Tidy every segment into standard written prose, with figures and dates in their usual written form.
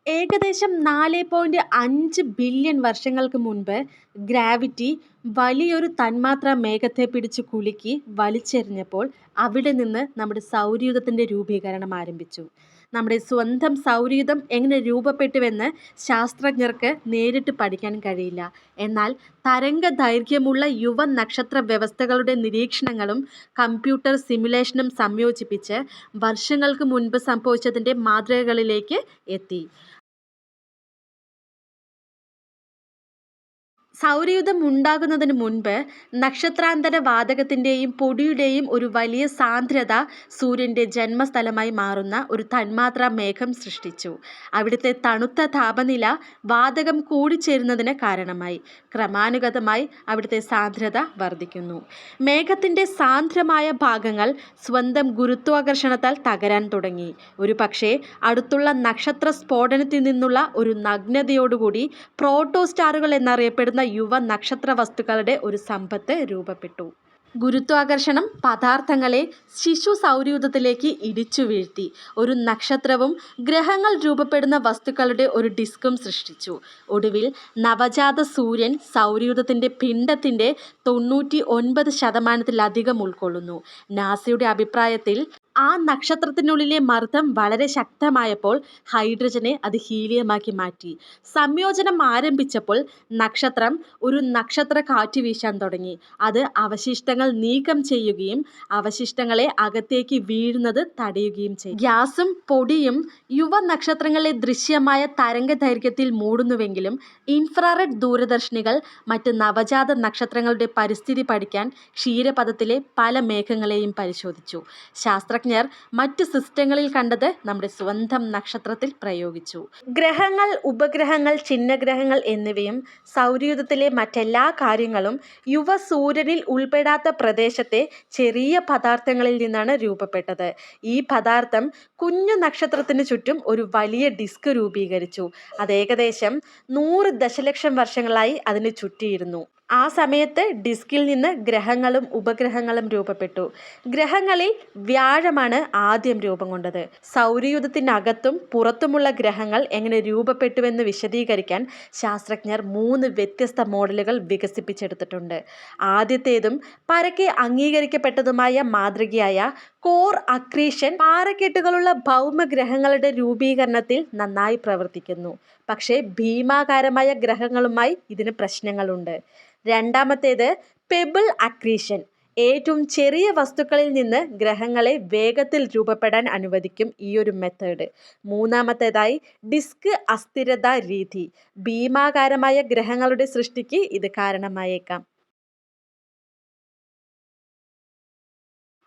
ഏകദേശം 4.5 ബില്യൺ വർഷങ്ങൾക്ക് മുൻപ് ഗ്രാവിറ്റി വലിയൊരു തന്മാത്രാ മേഘത്തെ പിടിച്ച് കുലുക്കി വലിച്ചെറിഞ്ഞപ്പോൾ അവിടെ നിന്ന് നമ്മുടെ സൗരയൂഥത്തിൻ്റെ രൂപീകരണം ആരംഭിച്ചു. നമ്മുടെ സ്വന്തം സൗരയൂഥം എങ്ങനെ രൂപപ്പെട്ടുവെന്ന് ശാസ്ത്രജ്ഞർക്ക് നേരിട്ട് പഠിക്കാൻ കഴിയില്ല. എന്നാൽ തരംഗ ദൈർഘ്യമുള്ള യുവ നക്ഷത്ര വ്യവസ്ഥകളുടെ നിരീക്ഷണങ്ങളും കമ്പ്യൂട്ടർ സിമുലേഷനും സംയോജിപ്പിച്ച് വർഷങ്ങൾക്ക് മുൻപ് സംഭവിച്ചതിൻ്റെ മാതൃകകളിലേക്ക് എത്തി. സൗരയൂഥം ഉണ്ടാകുന്നതിന് മുൻപ് നക്ഷത്രാന്തര വാതകത്തിൻ്റെയും പൊടിയുടെയും ഒരു വലിയ സാന്ദ്രത സൂര്യൻ്റെ ജന്മസ്ഥലമായി മാറുന്ന ഒരു തന്മാത്രാ മേഘം സൃഷ്ടിച്ചു. അവിടുത്തെ തണുത്ത താപനില വാതകം കൂടിച്ചേരുന്നതിന് കാരണമായി. ക്രമാനുഗതമായി അവിടുത്തെ സാന്ദ്രത വർദ്ധിക്കുന്നു. മേഘത്തിൻ്റെ സാന്ദ്രമായ ഭാഗങ്ങൾ സ്വന്തം ഗുരുത്വാകർഷണത്താൽ തകരാൻ തുടങ്ങി. ഒരു പക്ഷേ അടുത്തുള്ള നക്ഷത്ര സ്ഫോടനത്തിൽ നിന്നുള്ള ഒരു നഗ്നതയോടുകൂടി പ്രോട്ടോസ്റ്റാറുകൾ എന്നറിയപ്പെടുന്ന യുവ നക്ഷത്ര വസ്തുക്കളുടെ ഒരു സമ്പത്ത് രൂപപ്പെട്ടു. ഗുരുത്വാകർഷണം പദാർത്ഥങ്ങളെ ശിശു സൗരയൂഥത്തിലേക്ക് ഇടിച്ചു വീഴ്ത്തി. ഒരു നക്ഷത്രവും ഗ്രഹങ്ങൾ രൂപപ്പെടുന്ന വസ്തുക്കളുടെ ഒരു ഡിസ്കും സൃഷ്ടിച്ചു. ഒടുവിൽ നവജാത സൂര്യൻ സൗരയൂഥത്തിൻ്റെ പിണ്ഡത്തിൻ്റെ 99% ഉൾക്കൊള്ളുന്നു. നാസയുടെ അഭിപ്രായത്തിൽ ആ നക്ഷത്രത്തിനുള്ളിലെ മർദ്ദം വളരെ ശക്തമായപ്പോൾ ഹൈഡ്രജനെ അത് ഹീലിയമാക്കി മാറ്റി. സംയോജനം ആരംഭിച്ചപ്പോൾ നക്ഷത്രം ഒരു നക്ഷത്ര കാറ്റ് വീശാൻ തുടങ്ങി. അത് അവശിഷ്ടങ്ങൾ നീക്കം ചെയ്യുകയും അവശിഷ്ടങ്ങളെ അകത്തേക്ക് വീഴുന്നത് തടയുകയും ചെയ്തു. ഗ്യാസും പൊടിയും യുവ നക്ഷത്രങ്ങളെ ദൃശ്യമായ തരംഗ ദൈർഘ്യത്തിൽ മൂടുന്നുവെങ്കിലും ഇൻഫ്രാറെഡ് ദൂരദർശിനികൾ മറ്റ് നവജാത നക്ഷത്രങ്ങളുടെ പരിസ്ഥിതി പഠിക്കാൻ ക്ഷീരപഥത്തിലെ പല മേഘങ്ങളെയും പരിശോധിച്ചു. ശാസ്ത്രജ്ഞർ മറ്റ് സിസ്റ്റങ്ങളിൽ കണ്ടത് നമ്മുടെ സ്വന്തം നക്ഷത്രത്തിൽ പ്രയോഗിച്ചു. ഗ്രഹങ്ങൾ, ഉപഗ്രഹങ്ങൾ, ചിഹ്നഗ്രഹങ്ങൾ എന്നിവയും സൗരയൂഥത്തിലെ മറ്റെല്ലാ കാര്യങ്ങളും യുവ സൂര്യനിൽ ഉൾപ്പെടാത്ത പ്രദേശത്തെ ചെറിയ പദാർത്ഥങ്ങളിൽ നിന്നാണ് രൂപപ്പെട്ടത്. ഈ പദാർത്ഥം കുഞ്ഞു നക്ഷത്രത്തിന് ചുറ്റും ഒരു വലിയ ഡിസ്ക് രൂപീകരിച്ചു. അത് ഏകദേശം 100 ദശലക്ഷം വർഷങ്ങളായി അതിന് ചുറ്റിയിരുന്നു. ആ സമയത്ത് ഡിസ്കിൽ നിന്ന് ഗ്രഹങ്ങളും ഉപഗ്രഹങ്ങളും രൂപപ്പെട്ടു. ഗ്രഹങ്ങളിൽ വ്യാഴമാണ് ആദ്യം രൂപം കൊണ്ടത്. സൗരയൂഥത്തിനകത്തും പുറത്തുമുള്ള ഗ്രഹങ്ങൾ എങ്ങനെ രൂപപ്പെട്ടുവെന്ന് വിശദീകരിക്കാൻ ശാസ്ത്രജ്ഞർ 3 വ്യത്യസ്ത മോഡലുകൾ വികസിപ്പിച്ചെടുത്തിട്ടുണ്ട്. ആദ്യത്തേതും പരക്കെ അംഗീകരിക്കപ്പെട്ടതുമായ മാതൃകയായ കോർ അക്രീഷൻ പാറക്കെട്ടുകളുള്ള ഭൗമഗ്രഹങ്ങളുടെ രൂപീകരണത്തിൽ നന്നായി പ്രവർത്തിക്കുന്നു. പക്ഷേ ഭീമാകാരമായ ഗ്രഹങ്ങളുമായി ഇതിന് പ്രശ്നങ്ങളുണ്ട്. രണ്ടാമത്തേത് പെബിൾ അക്രീഷൻ ഏറ്റവും ചെറിയ വസ്തുക്കളിൽ നിന്ന് ഗ്രഹങ്ങളെ വേഗത്തിൽ രൂപപ്പെടാൻ അനുവദിക്കും ഈയൊരു മെത്തേഡ്. മൂന്നാമത്തേതായി ഡിസ്ക് അസ്ഥിരത രീതി. ഭീമാകാരമായ ഗ്രഹങ്ങളുടെ സൃഷ്ടിക്ക് ഇത് കാരണമായേക്കാം.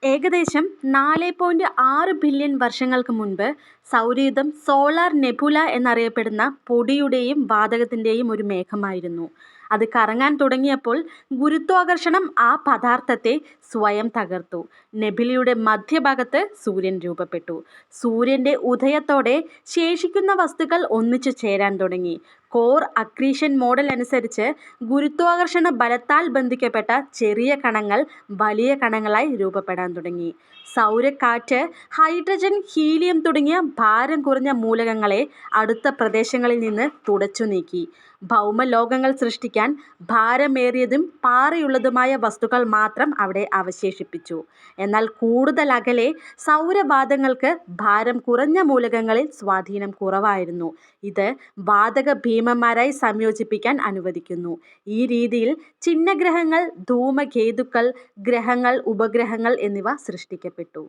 ഏകദേശം 4.6 ബില്യൺ വർഷങ്ങൾക്ക് മുൻപ് സൗരയൂഥം സോളാർ നെബുല എന്നറിയപ്പെടുന്ന പൊടിയുടെയും വാതകത്തിൻ്റെയും ഒരു മേഘമായിരുന്നു. അത് കറങ്ങാൻ തുടങ്ങിയപ്പോൾ ഗുരുത്വാകർഷണം ആ പദാർത്ഥത്തെ സ്വയം തകർത്തു. നെബുലയുടെ മധ്യഭാഗത്ത് സൂര്യൻ രൂപപ്പെട്ടു. സൂര്യൻ്റെ ഉദയത്തോടെ ശേഷിക്കുന്ന വസ്തുക്കൾ ഒന്നിച്ചു ചേരാൻ തുടങ്ങി. കോർ അക്രീഷൻ മോഡൽ അനുസരിച്ച് ഗുരുത്വാകർഷണ ബലത്താൽ ബന്ധിക്കപ്പെട്ട ചെറിയ കണങ്ങൾ വലിയ കണങ്ങളായി രൂപപ്പെടാൻ തുടങ്ങി. സൗരക്കാറ്റ് ഹൈഡ്രജൻ, ഹീലിയം തുടങ്ങിയ ഭാരം കുറഞ്ഞ മൂലകങ്ങളെ അടുത്ത പ്രദേശങ്ങളിൽ നിന്ന് തുടച്ചു നീക്കി. ഭൗമലോകങ്ങൾ സൃഷ്ടിക്കാൻ ഭാരമേറിയതും പാറയുള്ളതുമായ വസ്തുക്കൾ മാത്രം അവിടെ അവശേഷിപ്പിച്ചു. എന്നാൽ കൂടുതൽ അകലെ സൗരവാതങ്ങൾക്ക് ഭാരം കുറഞ്ഞ മൂലകങ്ങളിൽ സ്വാധീനം കുറവായിരുന്നു. ഇത് വാതക ഭീമന്മാരായി സംയോജിപ്പിക്കാൻ അനുവദിക്കുന്നു. ഈ രീതിയിൽ ചിഹ്നഗ്രഹങ്ങൾ, ധൂമകേതുക്കൾ, ഗ്രഹങ്ങൾ, ഉപഗ്രഹങ്ങൾ എന്നിവ സൃഷ്ടിക്കപ്പെട്ടു.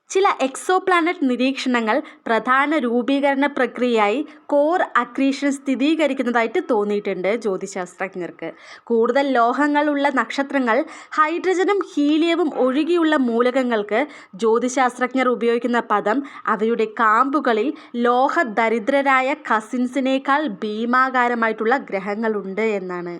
ചില എക്സോപ്ലാനറ്റ് നിരീക്ഷണങ്ങൾ പ്രധാന രൂപീകരണ പ്രക്രിയയായി കോർ അക്രീഷൻ സ്ഥിരീകരിക്കുന്നതായിട്ട് തോന്നിയിട്ടുണ്ട് ജ്യോതിശാസ്ത്രജ്ഞർക്ക്. കൂടുതൽ ലോഹങ്ങൾ ഉള്ള നക്ഷത്രങ്ങൾ, ഹൈഡ്രജനും ഹീലിയവും ഒഴികെയുള്ള മൂലകങ്ങൾക്ക് ജ്യോതിശാസ്ത്രജ്ഞർ ഉപയോഗിക്കുന്ന പദം അവയുടെ കാമ്പുകളിൽ ലോഹദരിദ്രരായ കസിൻസിനേക്കാൾ ഭീമാകാരമായിട്ടുള്ള ഗ്രഹങ്ങളുണ്ട് എന്നാണ്.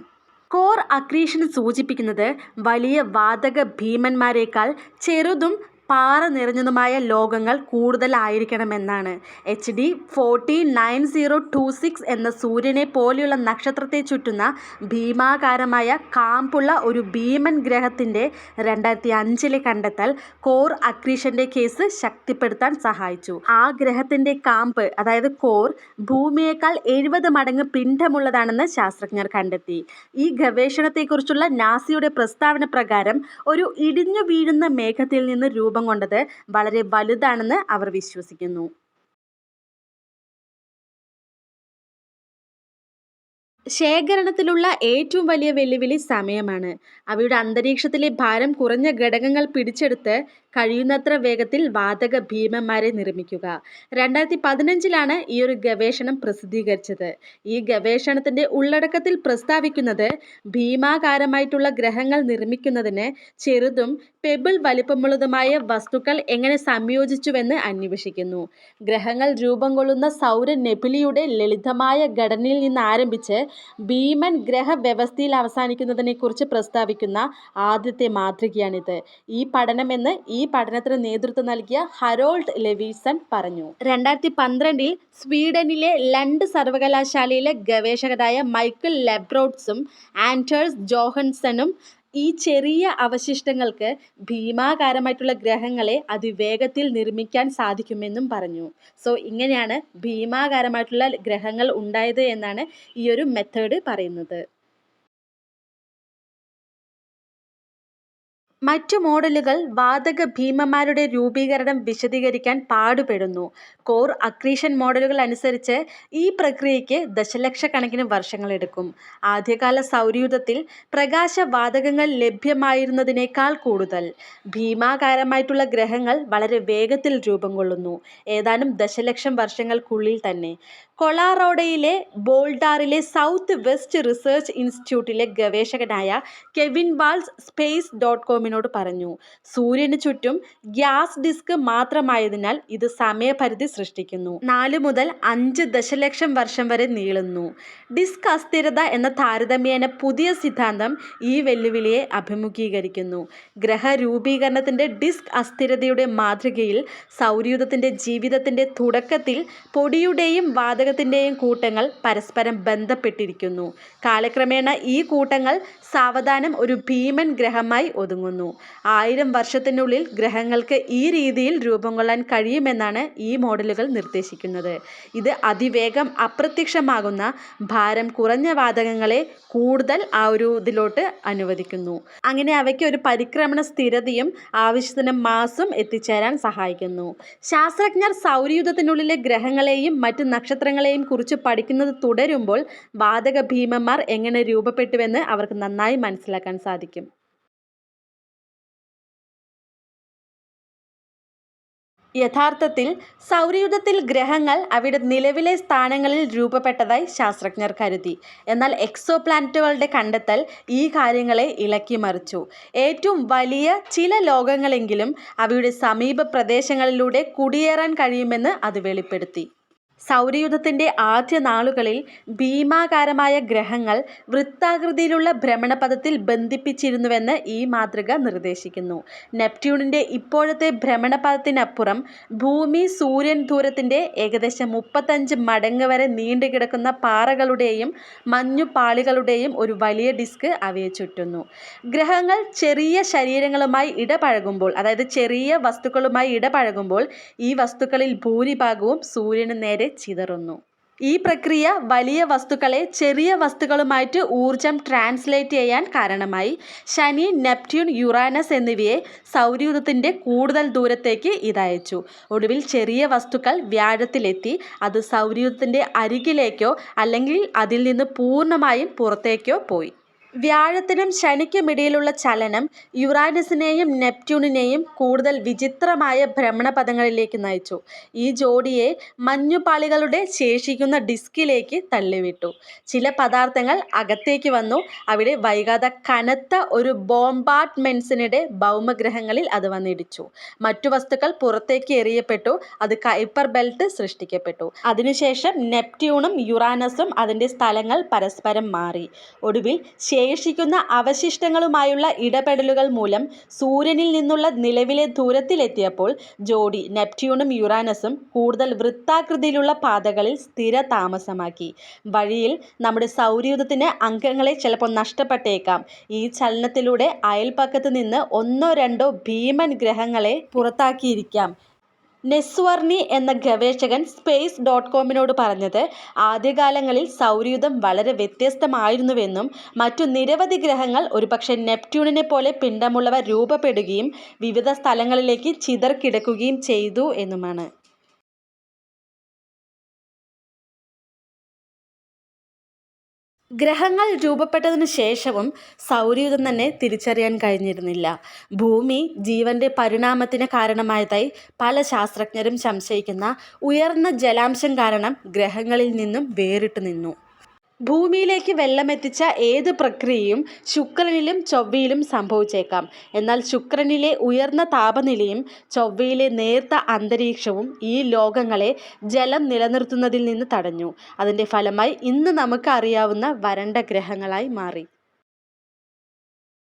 കോർ അക്രീഷൻ സൂചിപ്പിക്കുന്നത് വലിയ വാതക ഭീമന്മാരെക്കാൾ ചെറുതും പാറ നിറഞ്ഞതുമായ ലോകങ്ങൾ കൂടുതലായിരിക്കണമെന്നാണ്. HD 149026 എന്ന സൂര്യനെ പോലെയുള്ള നക്ഷത്രത്തെ ചുറ്റുന്ന ഭീമാകാരമായ കാമ്പുള്ള ഒരു ഭീമൻ ഗ്രഹത്തിൻ്റെ 2005 കണ്ടെത്തൽ കോർ അക്രീഷൻ്റെ കേസ് ശക്തിപ്പെടുത്താൻ സഹായിച്ചു. ആ ഗ്രഹത്തിൻ്റെ കാമ്പ്, അതായത് കോർ, ഭൂമിയേക്കാൾ 70 മടങ്ങ് പിണ്ഡമുള്ളതാണെന്ന് ശാസ്ത്രജ്ഞർ കണ്ടെത്തി. ഈ ഗവേഷണത്തെക്കുറിച്ചുള്ള നാസയുടെ പ്രസ്താവന പ്രകാരം ഒരു ഇടിഞ്ഞു വീഴുന്ന മേഘത്തിൽ നിന്ന് രൂപം കൊണ്ടത് വളരെ വലുതാണെന്ന് അവർ വിശ്വസിക്കുന്നു. ശേഖരണത്തിലുള്ള ഏറ്റവും വലിയ വെല്ലുവിളി സമയമാണ്. അവയുടെ അന്തരീക്ഷത്തിലെ ഭാരം കുറഞ്ഞ ഘടകങ്ങൾ പിടിച്ചെടുത്ത് കഴിയുന്നത്ര വേഗത്തിൽ വാതക ഭീമന്മാരെ നിർമ്മിക്കുക. 2015 ഈ ഒരു ഗവേഷണം പ്രസിദ്ധീകരിച്ചത്. ഈ ഗവേഷണത്തിൻ്റെ ഉള്ളടക്കത്തിൽ പ്രസ്താവിക്കുന്നത് ഭീമാകാരമായിട്ടുള്ള ഗ്രഹങ്ങൾ നിർമ്മിക്കുന്നതിന് ചെറുതും പെബിൾ വലിപ്പമുള്ളതുമായ വസ്തുക്കൾ എങ്ങനെ സംയോജിച്ചുവെന്ന് അന്വേഷിക്കുന്നു. ഗ്രഹങ്ങൾ രൂപം കൊള്ളുന്ന സൗര നെബുലയുടെ ലളിതമായ ഘടനയിൽ നിന്ന് ആരംഭിച്ച് ഭീമൻ ഗ്രഹവ്യവസ്ഥയിൽ അവസാനിക്കുന്നതിനെക്കുറിച്ച് പ്രസ്താവിക്കുന്ന ആദ്യത്തെ മാതൃകയാണിത്. ഈ പഠനത്തിന് നേതൃത്വം നൽകിയ ഹരോൾഡ് ലെവിസൺ പറഞ്ഞു. 2012 സ്വീഡനിലെ ലണ്ട് സർവകലാശാലയിലെ ഗവേഷകരായ മൈക്കിൾ ലെബ്രോഡ്സും ആൻഡേഴ്സ് ജോഹൻസണും ഈ ചെറിയ അവശിഷ്ടങ്ങൾക്ക് ഭീമാകാരമായിട്ടുള്ള ഗ്രഹങ്ങളെ അതിവേഗത്തിൽ നിർമ്മിക്കാൻ സാധിക്കുമെന്നും പറഞ്ഞു. ഇങ്ങനെയാണ് ഭീമാകാരമായിട്ടുള്ള ഗ്രഹങ്ങൾ ഉണ്ടായത് എന്നാണ് ഈ ഒരു മെത്തേഡ് പറയുന്നത്. മറ്റു മോഡലുകൾ വാതക ഭീമന്മാരുടെ രൂപീകരണം വിശദീകരിക്കാൻ പാടുപെടുന്നു. കോർ അക്രീഷൻ മോഡലുകൾ അനുസരിച്ച് ഈ പ്രക്രിയയ്ക്ക് ദശലക്ഷക്കണക്കിന് വർഷങ്ങളെടുക്കും. ആദ്യകാല സൗരയൂഥത്തിൽ പ്രകാശവാതകങ്ങൾ ലഭ്യമായിരുന്നതിനേക്കാൾ കൂടുതൽ ഭീമാകാരമായിട്ടുള്ള ഗ്രഹങ്ങൾ വളരെ വേഗത്തിൽ രൂപം കൊള്ളുന്നു, ഏതാനും ദശലക്ഷം വർഷങ്ങൾക്കുള്ളിൽ തന്നെ. കൊളറാഡോയിലെ ബോൾഡാറിലെ സൗത്ത് വെസ്റ്റ് റിസർച്ച് ഇൻസ്റ്റിറ്റ്യൂട്ടിലെ ഗവേഷകനായ കെവിൻ വാൾസ് space.com പറഞ്ഞു, സൂര്യന് ചുറ്റും ഗ്യാസ് ഡിസ്ക് മാത്രമായതിനാൽ ഇത് സമയപരിധി സൃഷ്ടിക്കുന്നു. 4 മുതൽ 5 ദശലക്ഷം വർഷം വരെ നീളുന്നു. ഡിസ്ക് അസ്ഥിരത എന്ന താരതമ്യേന പുതിയ സിദ്ധാന്തം ഈ വെല്ലുവിളിയെ അഭിമുഖീകരിക്കുന്നു. ഗ്രഹരൂപീകരണത്തിൻ്റെ ഡിസ്ക് അസ്ഥിരതയുടെ മാതൃകയിൽ സൗരയൂഥത്തിൻ്റെ ജീവിതത്തിൻ്റെ തുടക്കത്തിൽ പൊടിയുടെയും വാതകത്തിൻ്റെയും കൂട്ടങ്ങൾ പരസ്പരം ബന്ധപ്പെട്ടിരിക്കുന്നു. കാലക്രമേണ ഈ കൂട്ടങ്ങൾ സാവധാനം ഒരു ഭീമൻ ഗ്രഹമായി ഒതുങ്ങുന്നു. 1000 വർഷത്തിനുള്ളിൽ ഗ്രഹങ്ങൾക്ക് ഈ രീതിയിൽ രൂപം കൊള്ളാൻ കഴിയുമെന്നാണ് ഈ മോഡലുകൾ നിർദ്ദേശിക്കുന്നത്. ഇത് അതിവേഗം അപ്രത്യക്ഷമാകുന്ന ഭാരം കുറഞ്ഞ വാതകങ്ങളെ കൂടുതൽ ആ ഒരു ഇതിലോട്ട് അനുവദിക്കുന്നു. അങ്ങനെ അവയ്ക്ക് ഒരു പരിക്രമണ സ്ഥിരതയും ആവശ്യത്തിന് മാസും എത്തിച്ചേരാൻ സഹായിക്കുന്നു. ശാസ്ത്രജ്ഞർ സൗരയൂഥത്തിനുള്ളിലെ ഗ്രഹങ്ങളെയും മറ്റ് നക്ഷത്രങ്ങളെയും കുറിച്ച് പഠിക്കുന്നത് തുടരുമ്പോൾ വാതക ഭീമന്മാർ എങ്ങനെ രൂപപ്പെട്ടുവെന്ന് അവർക്ക് നന്നായി മനസ്സിലാക്കാൻ സാധിക്കും. യഥാർത്ഥത്തിൽ സൗരയൂഥത്തിൽ ഗ്രഹങ്ങൾ അവയുടെ നിലവിലെ സ്ഥാനങ്ങളിൽ രൂപപ്പെട്ടതായി ശാസ്ത്രജ്ഞർ കരുതി. എന്നാൽ എക്സോപ്ലാനറ്റുകളുടെ കണ്ടെത്തൽ ഈ കാര്യങ്ങളെ ഇളക്കിമറിച്ചു. ഏറ്റവും വലിയ ചില ലോകങ്ങളെങ്കിലും അവയുടെ സമീപ പ്രദേശങ്ങളിലൂടെ കുടിയേറാൻ കഴിയുമെന്ന് അത് വെളിപ്പെടുത്തി. സൗരയൂഥത്തിൻ്റെ ആദ്യ നാളുകളിൽ ഭീമാകാരമായ ഗ്രഹങ്ങൾ വൃത്താകൃതിയിലുള്ള ഭ്രമണപഥത്തിൽ ബന്ധിപ്പിച്ചിരുന്നുവെന്ന് ഈ മാതൃക നിർദ്ദേശിക്കുന്നു. നെപ്റ്റ്യൂണിൻ്റെ ഇപ്പോഴത്തെ ഭ്രമണപഥത്തിനപ്പുറം ഭൂമി സൂര്യൻ ദൂരത്തിൻ്റെ ഏകദേശം 35 മടങ്ങ് വരെ നീണ്ടുകിടക്കുന്ന പാറകളുടെയും മഞ്ഞുപാളികളുടെയും ഒരു വലിയ ഡിസ്ക് അവയെ ചുറ്റുന്നു. ഗ്രഹങ്ങൾ ചെറിയ ശരീരങ്ങളുമായി ഇടപഴകുമ്പോൾ, അതായത് ചെറിയ വസ്തുക്കളുമായി ഇടപഴകുമ്പോൾ ഈ വസ്തുക്കളിൽ ഭൂരിഭാഗവും സൂര്യന് നേരെ ചിതറുന്നു. ഈ പ്രക്രിയ വലിയ വസ്തുക്കളെ ചെറിയ വസ്തുക്കളുമായിട്ട് ഊർജം ട്രാൻസ്ലേറ്റ് ചെയ്യാൻ കാരണമായി. ശനി, നെപ്റ്റ്യൂൺ, യുറാനസ് എന്നിവയെ സൗരയൂഥത്തിൻ്റെ കൂടുതൽ ദൂരത്തേക്ക് ഇതയച്ചു. ഒടുവിൽ ചെറിയ വസ്തുക്കൾ വ്യാഴത്തിലെത്തി. അത് സൗരയൂഥത്തിൻ്റെ അരികിലേക്കോ അല്ലെങ്കിൽ അതിൽ നിന്ന് പൂർണ്ണമായും പുറത്തേക്കോ പോയി. വ്യാഴത്തിനും ശനിക്കുമിടയിലുള്ള ചലനം യുറാനസിനെയും നെപ്റ്റ്യൂണിനെയും കൂടുതൽ വിചിത്രമായ ഭ്രമണപഥങ്ങളിലേക്ക് നയിച്ചു. ഈ ജോഡിയെ മഞ്ഞുപാളികളുടെ ശേഷിക്കുന്ന ഡിസ്കിലേക്ക് തള്ളിവിട്ടു. ചില പദാർത്ഥങ്ങൾ അകത്തേക്ക് വന്നു. അവിടെ വൈകാതെ കനത്ത ഒരു ബോംബാർഡ്മെൻറ്റ്സിനിടെ ഭൗമഗ്രഹങ്ങളിൽ അത് വന്നിടിച്ചു. മറ്റു വസ്തുക്കൾ പുറത്തേക്ക് എറിയപ്പെട്ടു. അത് കൈപ്പർ ബെൽറ്റ് സൃഷ്ടിക്കപ്പെട്ടു. അതിനുശേഷം നെപ്റ്റ്യൂണും യുറാനസും അതിൻ്റെ സ്ഥലങ്ങൾ പരസ്പരം മാറി. ഒടുവിൽ ശേഷിക്കുന്ന അവശിഷ്ടങ്ങളുമായുള്ള ഇടപെടലുകൾ മൂലം സൂര്യനിൽ നിന്നുള്ള നിലവിലെ ദൂരത്തിലെത്തിയപ്പോൾ ജോഡി നെപ്റ്റ്യൂണും യുറാനസും കൂടുതൽ വൃത്താകൃതിയിലുള്ള പാതകളിൽ സ്ഥിര താമസമാക്കി. വഴിയിൽ നമ്മുടെ സൗരയൂഥത്തിൻ്റെ അംഗങ്ങളെ ചിലപ്പോൾ നഷ്ടപ്പെട്ടേക്കാം. ഈ ചലനത്തിലൂടെ അയൽപക്കത്ത് നിന്ന് 1-2 ഭീമൻ ഗ്രഹങ്ങളെ പുറത്താക്കിയിരിക്കാം. നെസ്വർണി എന്ന ഗവേഷകൻ space.comനോട് പറഞ്ഞത്, ആദ്യകാലങ്ങളിൽ സൗരയൂഥം വളരെ വ്യത്യസ്തമായിരുന്നുവെന്നും മറ്റു നിരവധി ഗ്രഹങ്ങൾ ഒരുപക്ഷെ നെപ്റ്റ്യൂണിനെ പോലെ പിണ്ഡമുള്ളവ രൂപപ്പെടുകയും വിവിധ സ്ഥലങ്ങളിലേക്ക് ചിതറിക്കിടക്കുകയും ചെയ്തു എന്നുമാണ്. ഗ്രഹങ്ങൾ രൂപപ്പെട്ടതിനു ശേഷവും സൗരയൂഥം തന്നെ തിരിച്ചറിയാൻ കഴിഞ്ഞിരുന്നില്ല. ഭൂമി ജീവന്റെ പരിണാമത്തിന് കാരണമായതായി പല ശാസ്ത്രജ്ഞരും സംശയിക്കുന്ന ഉയർന്ന ജലാംശം കാരണം ഗ്രഹങ്ങളിൽ നിന്നും വേറിട്ടു നിന്നു. ഭൂമിയിലേക്ക് വെള്ളമെത്തിച്ച ഏത് പ്രക്രിയയും ശുക്രനിലും ചൊവ്വയിലും സംഭവിച്ചേക്കാം. എന്നാൽ ശുക്രനിലെ ഉയർന്ന താപനിലയും ചൊവ്വയിലെ നേർത്ത അന്തരീക്ഷവും ഈ ലോകങ്ങളെ ജലം നിലനിർത്തുന്നതിൽ നിന്ന് തടഞ്ഞു. അതിൻ്റെ ഫലമായി ഇന്ന് നമുക്ക് അറിയാവുന്ന വരണ്ട ഗ്രഹങ്ങളായി മാറി.